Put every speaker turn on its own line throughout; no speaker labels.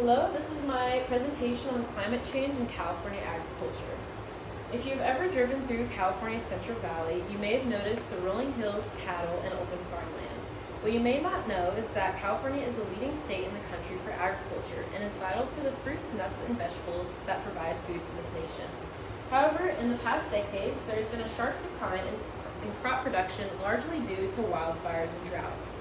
Hello, this is my presentation on climate change and California agriculture. If you've ever driven through California's Central Valley, you may have noticed the rolling hills, cattle, and open farmland. What you may not know is that California is the leading state in the country for agriculture and is vital for the fruits, nuts, and vegetables that provide food for this nation. However, in the past decades, there has been a sharp decline in crop production, largely due to wildfires and droughts.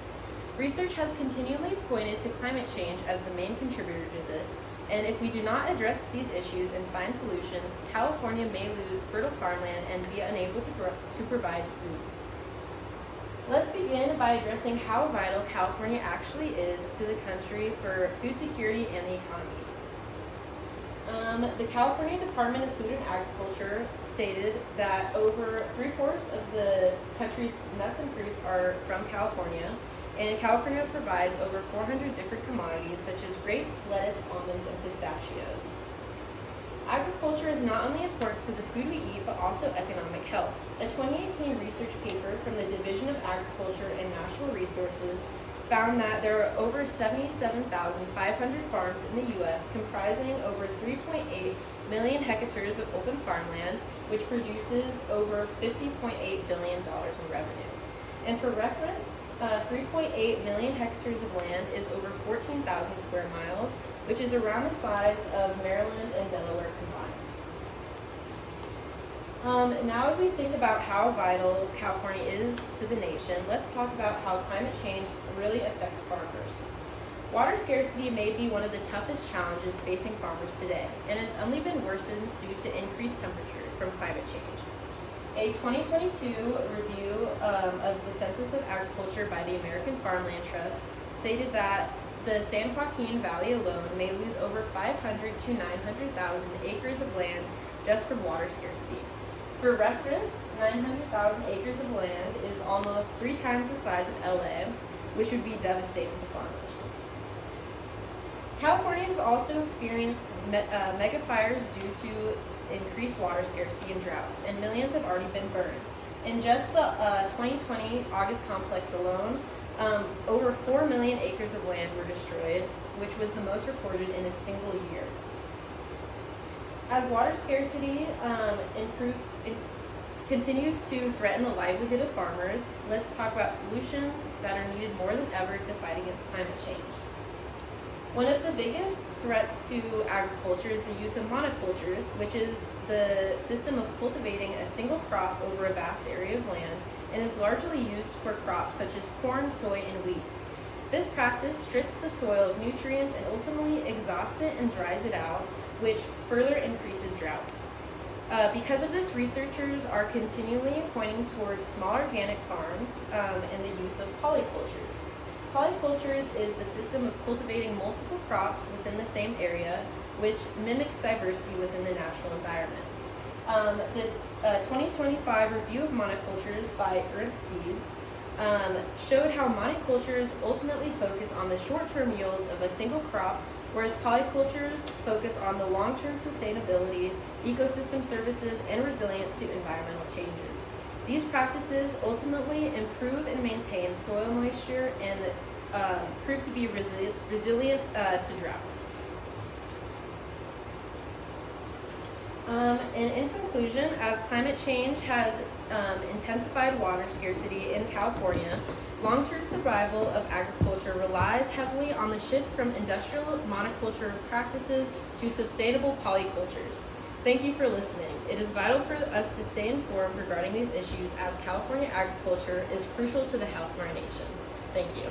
Research has continually pointed to climate change as the main contributor to this, and if we do not address these issues and find solutions, California may lose fertile farmland and be unable to provide food. Let's begin by addressing how vital California actually is to the country for food security and the economy. The California Department of Food and Agriculture stated that over 3/4 of the country's nuts and fruits are from California, and California provides over 400 different commodities such as grapes, lettuce, almonds, and pistachios. Agriculture is not only important for the food we eat, but also economic health. A 2018 research paper from the Division of Agriculture and Natural Resources found that there are over 77,500 farms in the U.S. comprising over 3.8 million hectares of open farmland, which produces over $50.8 billion in revenue. And for reference, 3.8 million hectares of land is over 14,000 square miles, which is around the size of Maryland and Delaware combined. Now as we think about how vital California is to the nation, let's talk about how climate change really affects farmers. Water scarcity may be one of the toughest challenges facing farmers today, and it's only been worsened due to increased temperature from climate change. A 2022 review of the Census of Agriculture by the American Farmland Trust stated that the San Joaquin Valley alone may lose over 500 to 900,000 acres of land just from water scarcity. For reference, 900,000 acres of land is almost 3 times the size of LA, which would be devastating to farmers. California has also experienced mega fires due to increased water scarcity and droughts, and millions have already been burned. In just the 2020 August complex alone, over 4 million acres of land were destroyed, which was the most recorded in a single year. As water scarcity continues to threaten the livelihood of farmers, let's talk about solutions that are needed more than ever to fight against climate change. One of the biggest threats to agriculture is the use of monocultures, which is the system of cultivating a single crop over a vast area of land and is largely used for crops such as corn, soy, and wheat. This practice strips the soil of nutrients and ultimately exhausts it and dries it out, which further increases droughts. Because of this, researchers are continually pointing towards small organic farms and the use of polycultures. Polycultures is the system of cultivating multiple crops within the same area, which mimics diversity within the natural environment. The 2025 review of monocultures by Ernst Seeds showed how monocultures ultimately focus on the short-term yields of a single crop, whereas polycultures focus on the long-term sustainability, ecosystem services, and resilience to environmental changes. These practices ultimately improve and maintain soil moisture and prove to be resilient to droughts. And in conclusion, as climate change has intensified water scarcity in California, long-term survival of agriculture relies heavily on the shift from industrial monoculture practices to sustainable polycultures. Thank you for listening. It is vital for us to stay informed regarding these issues as California agriculture is crucial to the health of our nation. Thank you.